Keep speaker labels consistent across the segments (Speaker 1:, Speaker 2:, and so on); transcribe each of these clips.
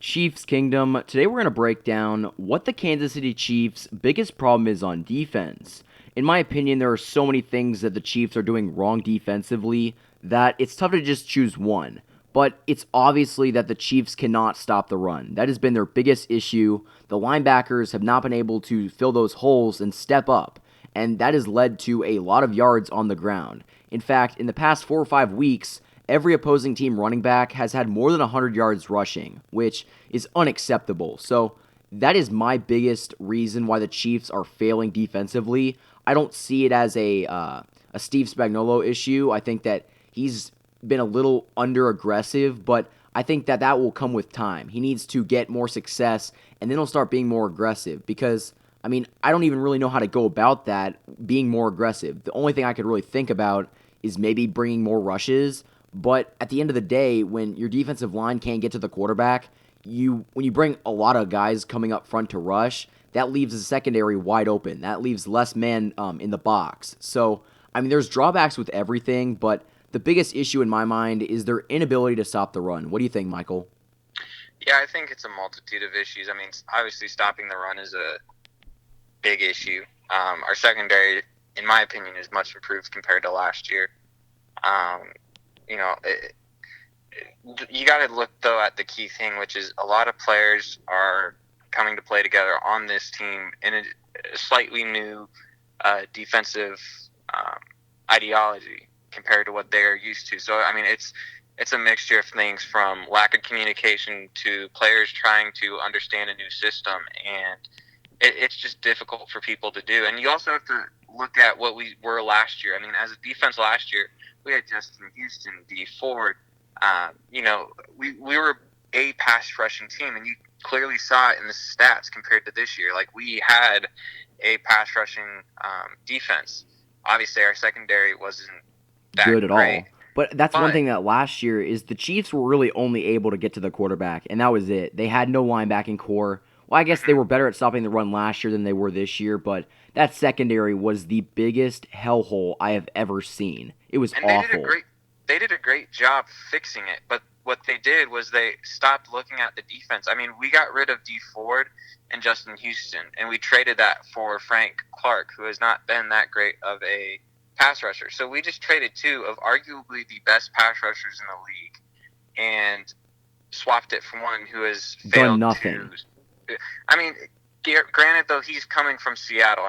Speaker 1: Chiefs Kingdom. Today we're going to break down what the Kansas City Chiefs' biggest problem is on defense. In my opinion, there are so many things that the Chiefs are doing wrong defensively that it's tough to just choose one. But it's obviously that the Chiefs cannot stop the run. That has been their biggest issue. The linebackers have not been able to fill those holes and step up, and that has led to a lot of yards on the ground. In fact, in the past 4 or 5 weeks, every opposing team running back has had more than 100 yards rushing, which is unacceptable. So that is my biggest reason why the Chiefs are failing defensively. I don't see it as a Steve Spagnuolo issue. I think that he's been a little under aggressive, but I think that that will come with time. He needs to get more success, and then he'll start being more aggressive because, I don't even really know how to go about that, being more aggressive. The only thing I could really think about is maybe bringing more rushes, but at the end of the day, when your defensive line can't get to the quarterback, when you bring a lot of guys coming up front to rush, that leaves the secondary wide open. That leaves less men in the box. So, there's drawbacks with everything, but the biggest issue in my mind is their inability to stop the run. What do you think, Michael?
Speaker 2: Yeah, I think it's a multitude of issues. Obviously, stopping the run is a big issue. Our secondary, in my opinion, is much improved compared to last year. Um, you know, it, you got to look though at the key thing, which is a lot of players are coming to play together on this team in a slightly new defensive um, ideology compared to what they're used to. So it's a mixture of things from lack of communication to players trying to understand a new system, and it's just difficult for people to do. And you also have to look at what we were last year. As a defense last year, we had Justin Houston, D Ford. We were a pass rushing team, and you clearly saw it in the stats compared to this year. Like, we had a pass rushing defense. Obviously, our secondary wasn't that
Speaker 1: Good at
Speaker 2: great,
Speaker 1: all. But that's one
Speaker 2: but
Speaker 1: thing that last year is the Chiefs were really only able to get to the quarterback, and that was it. They had no linebacking core. Well, I guess they
Speaker 2: mhm.
Speaker 1: were better at stopping the run last year than they were this year, but that secondary was the biggest hellhole I have ever seen. It was
Speaker 2: And
Speaker 1: awful.
Speaker 2: they did a great job fixing it. But what they did was they stopped looking at the defense. We got rid of D Ford and Justin Houston, and we traded that for Frank Clark, who has not been that great of a pass rusher. So we just traded two of arguably the best pass rushers in the league, and swapped it for one who has
Speaker 1: Done
Speaker 2: failed to.
Speaker 1: nothing.
Speaker 2: I mean, granted, though, he's coming from Seattle.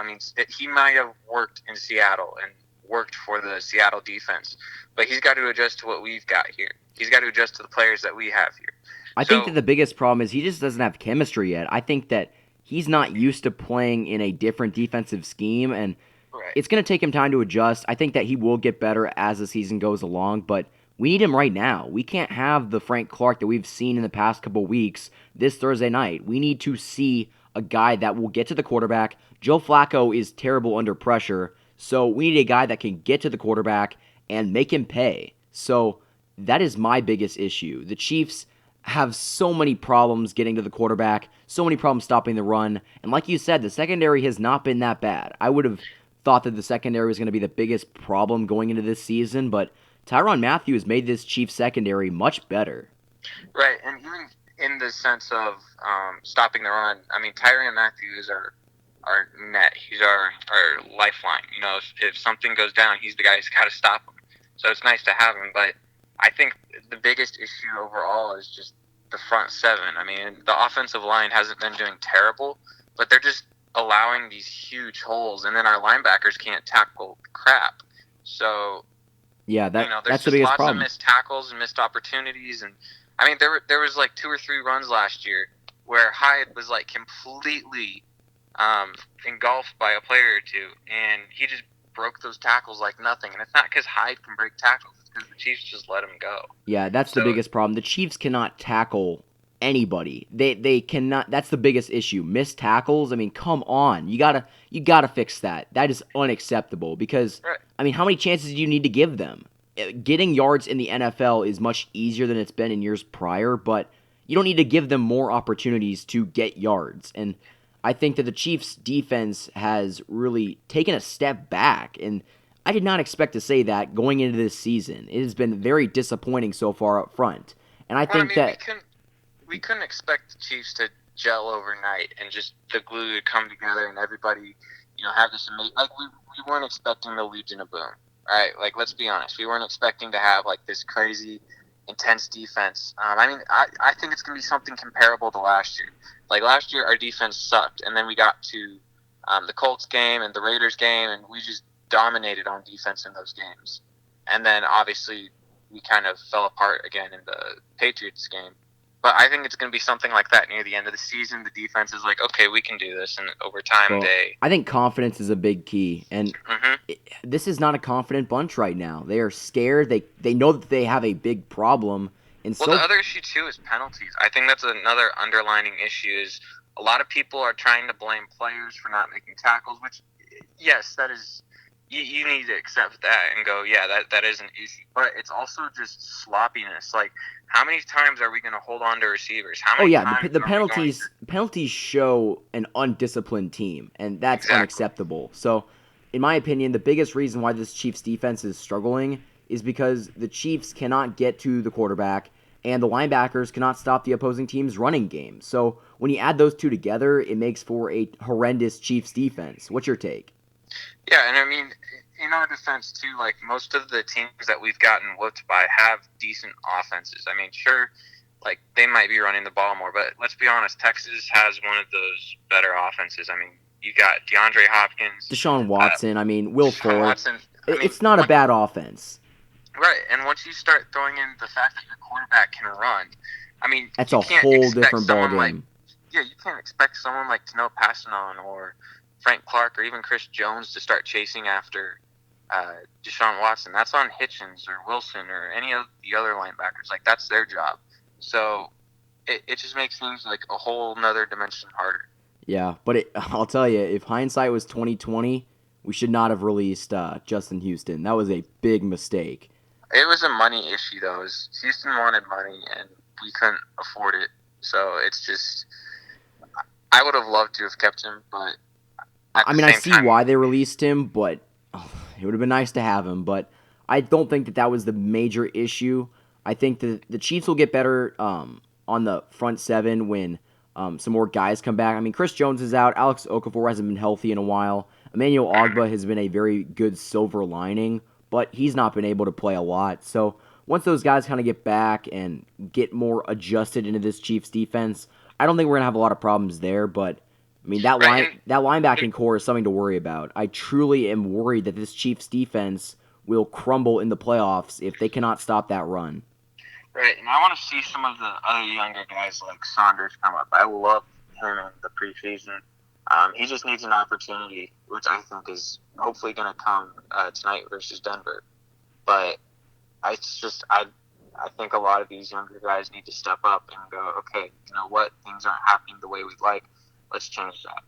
Speaker 2: He might have worked in Seattle and worked for the Seattle defense, but he's got to adjust to what we've got here. He's got to adjust to the players that we have here.
Speaker 1: I think that
Speaker 2: So,
Speaker 1: the biggest problem is he just doesn't have chemistry yet. I think that he's not used to playing in a different defensive scheme, and
Speaker 2: right.
Speaker 1: it's going to take him time to adjust. I think that he will get better as the season goes along, but we need him right now. We can't have the Frank Clark that we've seen in the past couple weeks this Thursday night. We need to see a guy that will get to the quarterback. Joe Flacco is terrible under pressure, so we need a guy that can get to the quarterback and make him pay. So that is my biggest issue. The Chiefs have so many problems getting to the quarterback, so many problems stopping the run, and like you said, the secondary has not been that bad. I would have thought that the secondary was going to be the biggest problem going into this season, but Tyrann Mathieu has made this Chiefs secondary much better.
Speaker 2: Right, and even in the sense of stopping the run, Tyrann Mathieu is our net. He's our lifeline. If something goes down, he's the guy who's got to stop him. So it's nice to have him, but I think the biggest issue overall is just the front seven. The offensive line hasn't been doing terrible, but they're just allowing these huge holes, and then our linebackers can't tackle crap. So
Speaker 1: Yeah,
Speaker 2: there's
Speaker 1: that's the
Speaker 2: just
Speaker 1: biggest
Speaker 2: lots of
Speaker 1: problem.
Speaker 2: missed tackles and missed opportunities. And there was like 2 or 3 runs last year where Hyde was like completely engulfed by a player or two, and he just broke those tackles like nothing. And it's not because Hyde can break tackles; it's because the Chiefs just let him go.
Speaker 1: Yeah, that's the
Speaker 2: So
Speaker 1: biggest problem. The Chiefs cannot tackle anybody. They cannot. That's the biggest issue. Missed tackles. Come on. You gotta fix that. That is unacceptable because
Speaker 2: right,
Speaker 1: how many chances do you need to give them? Getting yards in the NFL is much easier than it's been in years prior, but you don't need to give them more opportunities to get yards. And I think that the Chiefs defense has really taken a step back, and I did not expect to say that going into this season. It has been very disappointing so far up front. And I
Speaker 2: well,
Speaker 1: think that
Speaker 2: we we couldn't expect the Chiefs to gel overnight and just the glue to come together and everybody, have this amazing. Like we weren't expecting the Legion of Boom, right? Like let's be honest, we weren't expecting to have like this crazy, intense defense. I think it's gonna be something comparable to last year. Like last year, our defense sucked, and then we got to the Colts game and the Raiders game, and we just dominated on defense in those games. And then obviously we kind of fell apart again in the Patriots game. But I think it's going to be something like that near the end of the season. The defense is like, okay, we can do this, and over time
Speaker 1: Well,
Speaker 2: they.
Speaker 1: I think confidence is a big key, and
Speaker 2: Mhm.
Speaker 1: this is not a confident bunch right now. They are scared. They know that they have a big problem, and
Speaker 2: Well, the other issue too is penalties. I think that's another underlining issue. Is a lot of people are trying to blame players for not making tackles, which, yes, that is. You need to accept that and go, yeah, that is an issue. But it's also just sloppiness. Like, how many times are we going to hold on to receivers? How
Speaker 1: oh
Speaker 2: many
Speaker 1: yeah,
Speaker 2: times
Speaker 1: the
Speaker 2: are we going
Speaker 1: penalties show an undisciplined team, and that's
Speaker 2: Exactly.
Speaker 1: unacceptable. So, in my opinion, the biggest reason why this Chiefs defense is struggling is because the Chiefs cannot get to the quarterback, and the linebackers cannot stop the opposing team's running game. So, when you add those two together, it makes for a horrendous Chiefs defense. What's your take?
Speaker 2: Yeah, and I mean, in our defense too, like most of the teams that we've gotten whooped by have decent offenses. I mean, sure, like they might be running the ball more, but let's be honest, Texas has one of those better offenses. I mean, you got DeAndre Hopkins,
Speaker 1: Deshaun
Speaker 2: uh,
Speaker 1: Watson, I mean, Will
Speaker 2: Deshaun
Speaker 1: Fuller.
Speaker 2: Watson. I mean,
Speaker 1: It's not a bad offense.
Speaker 2: right, and once you start throwing in the fact that your quarterback can run, I mean,
Speaker 1: That's
Speaker 2: you
Speaker 1: a
Speaker 2: can't
Speaker 1: whole
Speaker 2: expect
Speaker 1: different ball
Speaker 2: someone like
Speaker 1: game.
Speaker 2: you can't expect someone like Tano Passanon or Frank Clark or even Chris Jones to start chasing after Deshaun Watson. That's on Hitchens or Wilson or any of the other linebackers. Like that's their job. So it just makes things like a whole nother dimension harder.
Speaker 1: Yeah, but I'll tell you, if hindsight was 2020, we should not have released Justin Houston. That was a big mistake.
Speaker 2: It was a money issue though. Houston wanted money and we couldn't afford it. So it's just I would have loved to have kept him, but at
Speaker 1: I
Speaker 2: the
Speaker 1: mean, I
Speaker 2: same
Speaker 1: see
Speaker 2: time,
Speaker 1: why they released him, but it would have been nice to have him. But I don't think that was the major issue. I think that the Chiefs will get better on the front seven when some more guys come back. I mean, Chris Jones is out. Alex Okafor hasn't been healthy in a while. Emmanuel Ogba has been a very good silver lining, but he's not been able to play a lot. So once those guys kind of get back and get more adjusted into this Chiefs defense, I don't think we're gonna have a lot of problems there. But I mean,
Speaker 2: right?
Speaker 1: that linebacking core is something to worry about. I truly am worried that this Chiefs defense will crumble in the playoffs if they cannot stop that run.
Speaker 2: Right, and I want to see some of the other younger guys like Saunders come up. I love him in the preseason. He just needs an opportunity, which I think is hopefully going to come tonight versus Denver. But I think a lot of these younger guys need to step up and go, okay, you know what, things aren't happening the way we'd like. Let's change that.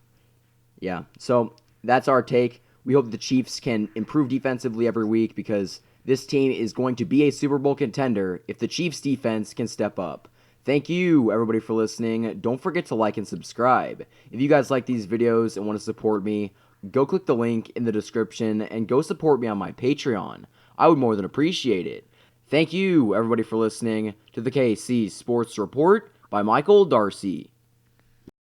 Speaker 1: Yeah, so that's our take. We hope the Chiefs can improve defensively every week because this team is going to be a Super Bowl contender if the Chiefs defense can step up. Thank you, everybody, for listening. Don't forget to like and subscribe. If you guys like these videos and want to support me, go click the link in the description and go support me on my Patreon. I would more than appreciate it. Thank you, everybody, for listening to the KC Sports Report by Michael Darcy.